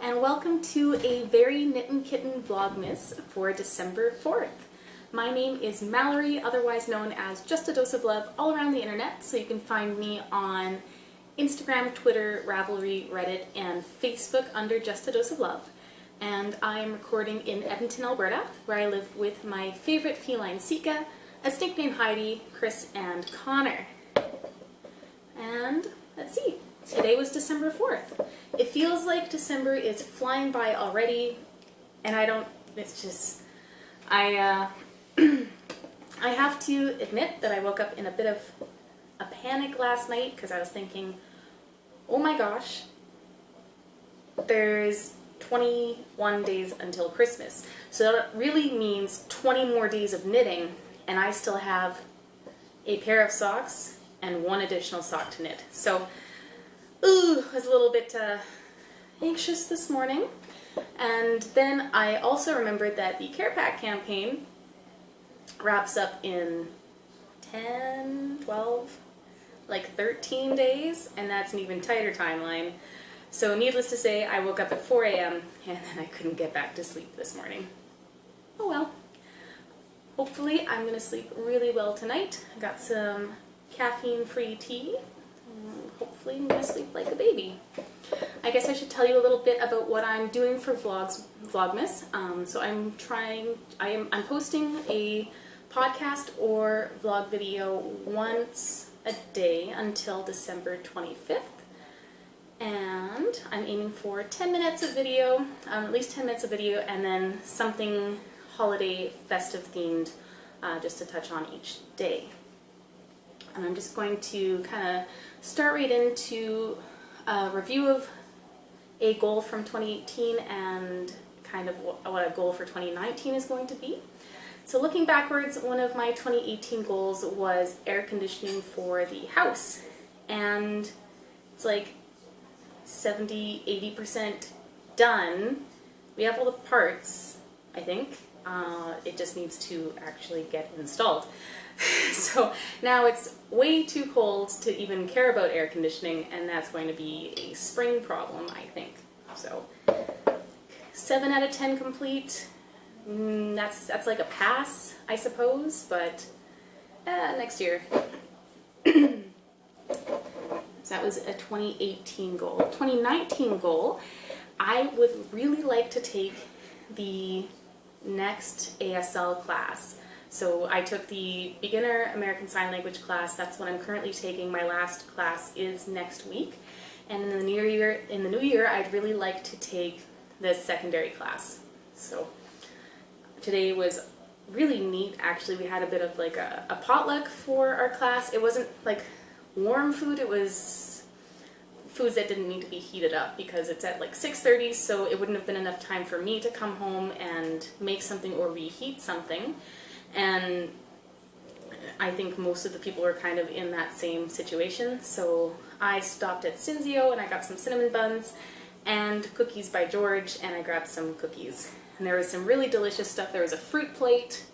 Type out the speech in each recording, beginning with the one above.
and welcome to a very Knittin Kitten Vlogmas for December 4th. My name is Mallory, otherwise known as JustADoseOfLove all around the internet, so you can find me on Instagram, Twitter, Ravelry, Reddit, and Facebook under JustADoseOfLove. And I am recording in Edmonton, Alberta, where I live with my favorite feline Sika, a snake named Heidi, Chris, and Connor. And let's see. Today was December 4th. It feels like December is flying by already, and it's just, I have to admit that I woke up in a bit of a panic last night because I was thinking, oh my gosh, there's 21 days until Christmas. So that really means 20 more days of knitting, and I still have a pair of socks and one additional sock to knit. So I was a little bit anxious this morning, and then I also remembered that the Care Pack campaign wraps up in 10, 12, like 13 days, and that's an even tighter timeline. So needless to say, I woke up at 4 a.m. and then I couldn't get back to sleep this morning. Oh well. Hopefully I'm going to sleep really well tonight. I got some caffeine-free tea. Hopefully I'm going to sleep like a baby. I guess I should tell you a little bit about what I'm doing for Vlogmas. So I'm posting a podcast or vlog video once a day until December 25th. And I'm aiming for 10 minutes of video, at least 10 minutes of video, and then something holiday festive themed just to touch on each day. And I'm just going to kind of start right into a review of a goal from 2018 and kind of what a goal for 2019 is going to be. So looking backwards, one of my 2018 goals was air conditioning for the house. And it's like 70–80% done. We have all the parts, I think. It just needs to actually get installed. So now it's way too cold to even care about air conditioning, and that's going to be a spring problem, I think. So 7 out of 10 complete. That's like a pass, I suppose, but next year. So that was a 2018 goal. 2019 goal, I would really like to take the next ASL class. So I took the Beginner American Sign Language class. That's what I'm currently taking. My last class is next week. And in the new year, I'd really like to take the secondary class. So today was really neat. Actually, we had a bit of like a potluck for our class. It wasn't like warm food. It was foods that didn't need to be heated up because it's at like 6:30, so it wouldn't have been enough time for me to come home and make something or reheat something. And I think most of the people were kind of in that same situation. So I stopped at Cinzio and I got some cinnamon buns and cookies by George, and I grabbed some cookies. And there was some really delicious stuff. There was a fruit plate,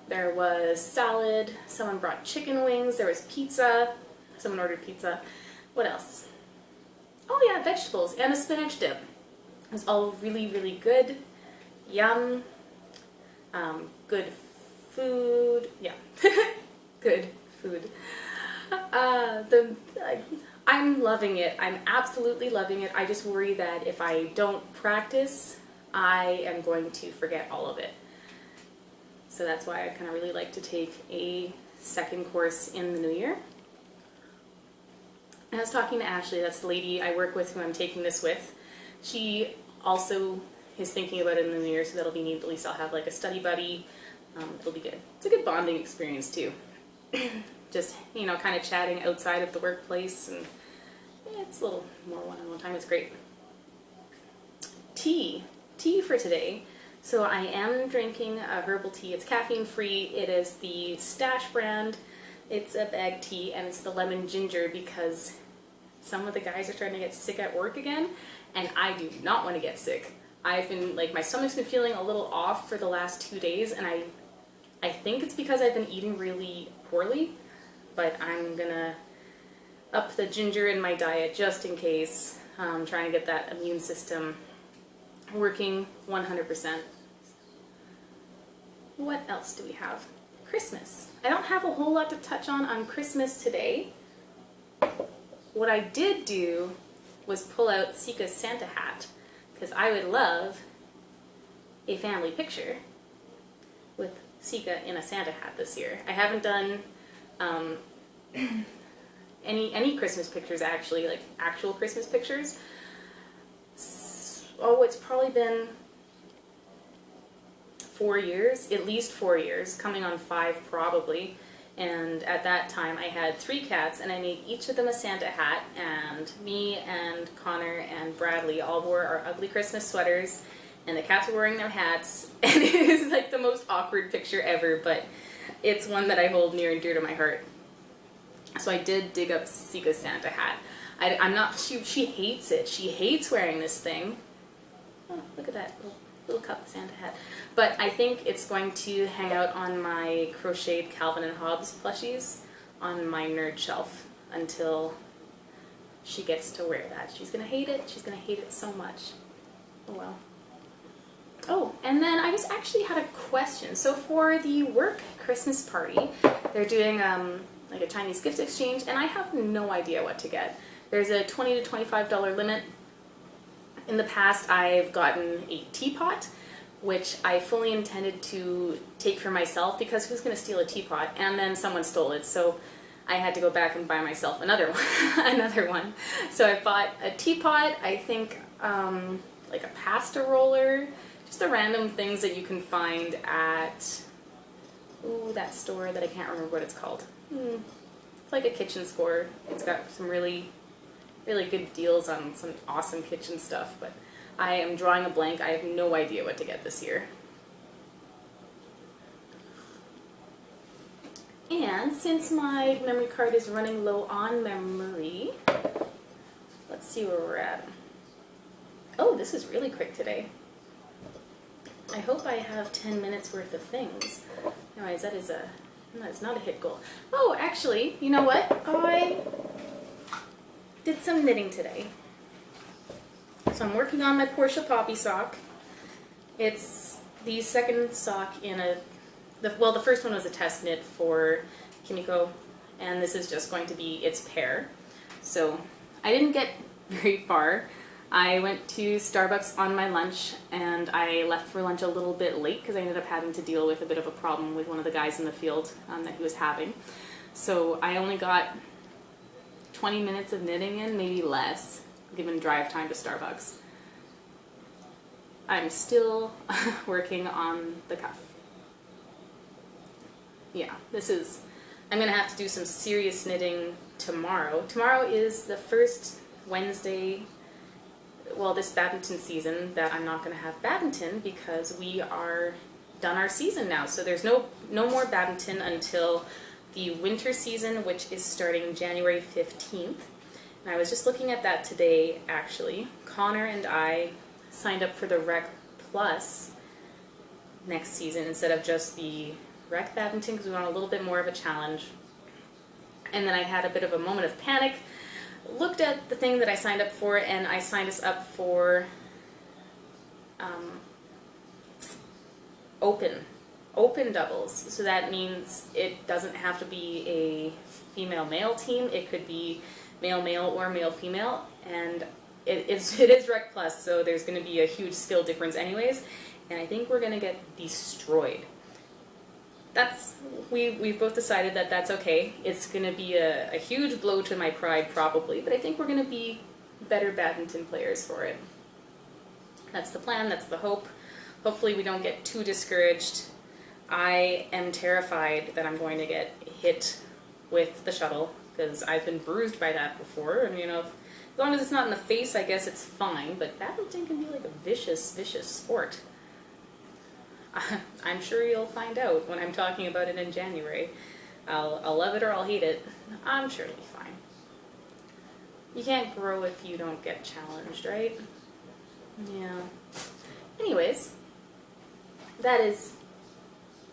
there was salad, someone brought chicken wings, there was pizza, someone ordered pizza. What else? Oh yeah, vegetables and a spinach dip. It was all really, really good. Yum. Good food. Yeah. Good food. I'm loving it. I'm absolutely loving it. I just worry that if I don't practice, I am going to forget all of it. So that's why I kind of really like to take a second course in the new year. I was talking to Ashley, that's the lady I work with who I'm taking this with. She also is thinking about it in the new year, so that'll be neat. At least I'll have like a study buddy. It'll be good. It's a good bonding experience too. Just, you know, kind of chatting outside of the workplace, and it's a little more one-on-one time. It's great. Tea for today. So I am drinking a herbal tea. It's caffeine free. It is the Stash brand. It's a bag tea, and it's the lemon ginger because some of the guys are starting to get sick at work again, and I do not want to get sick. I've been, like, my stomach's been feeling a little off for the last 2 days, and I think it's because I've been eating really poorly, but I'm gonna up the ginger in my diet just in case. I'm trying to get that immune system working 100%. What else do we have? Christmas. I don't have a whole lot to touch on Christmas today. What I did do was pull out Sika's Santa hat, because I would love a family picture with Sika in a Santa hat this year. I haven't done any Christmas pictures, actually, like actual Christmas pictures. Oh, it's probably been 4 years, at least 4 years, coming on 5 probably. And at that time I had 3 cats, and I made each of them a Santa hat, and me and Connor and Bradley all wore our ugly Christmas sweaters, and the cats were wearing their hats, and it is like the most awkward picture ever, but it's one that I hold near and dear to my heart. So I did dig up Sika's Santa hat. I'm not, she hates it. She hates wearing this thing. Oh, look at that little cup Santa hat. But I think it's going to hang out on my crocheted Calvin and Hobbes plushies on my nerd shelf until she gets to wear that. She's gonna hate it. She's gonna hate it so much. Oh well. Oh, and then I just actually had a question. So for the work Christmas party, they're doing like a Chinese gift exchange, and I have no idea what to get. There's a $20 to $25 limit. In the past, I've gotten a teapot, which I fully intended to take for myself, because who's going to steal a teapot? And then someone stole it, so I had to go back and buy myself another one. So I bought a teapot, I think like a pasta roller, just the random things that you can find at that store that I can't remember what it's called. It's like a kitchen store. It's got some really good deals on some awesome kitchen stuff, but I am drawing a blank. I have no idea what to get this year. And since my memory card is running low on memory, let's see where we're at. Oh, this is really quick today. I hope I have 10 minutes worth of things. Anyways, that is no, it's not a hit goal. Oh, actually, you know what? I did some knitting today. So I'm working on my Portia Poppy sock. It's the second sock in the first one was a test knit for Kimiko, and this is just going to be its pair. So I didn't get very far. I went to Starbucks on my lunch, and I left for lunch a little bit late because I ended up having to deal with a bit of a problem with one of the guys in the field that he was having. So I only got 20 minutes of knitting in, maybe less, given drive time to Starbucks. I'm still working on the cuff. Yeah, I'm going to have to do some serious knitting tomorrow. Tomorrow is the first Wednesday, well, this badminton season that I'm not going to have badminton, because we are done our season now. So there's no more badminton until the winter season, which is starting January 15th. And I was just looking at that today, actually. Connor and I signed up for the Rec Plus next season instead of just the Rec Badminton, because we want a little bit more of a challenge. And then I had a bit of a moment of panic, looked at the thing that I signed up for, and I signed us up for open doubles. So that means it doesn't have to be a female-male team. It could be male-male or male-female, and it is Rec Plus, so there's going to be a huge skill difference anyways, and I think we're going to get destroyed. We've both decided that that's okay. It's going to be a huge blow to my pride probably, but I think we're going to be better badminton players for it. That's the plan, that's the hope. Hopefully we don't get too discouraged. I am terrified that I'm going to get hit with the shuttle, because I've been bruised by that before, and you know, as long as it's not in the face, I guess it's fine, but badminton can be like a vicious, vicious sport. I'm sure you'll find out when I'm talking about it in January. I'll love it or I'll hate it. I'm sure it'll be fine. You can't grow if you don't get challenged, right? Yeah. Anyways, that is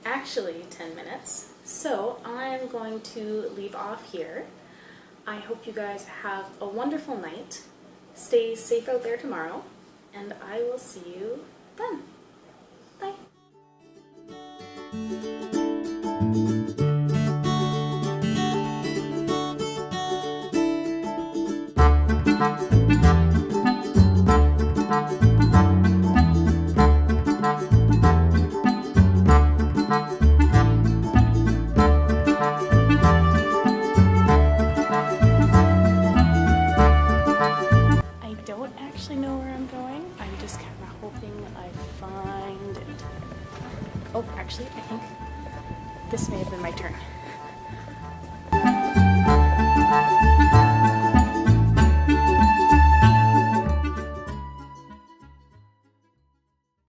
actually 10 minutes. So I'm going to leave off here. I hope you guys have a wonderful night. Stay safe out there tomorrow. and I will see you then. Bye. I don't actually know where I'm going. I'm just kind of hoping I find it. Oh, actually, I think this may have been my turn.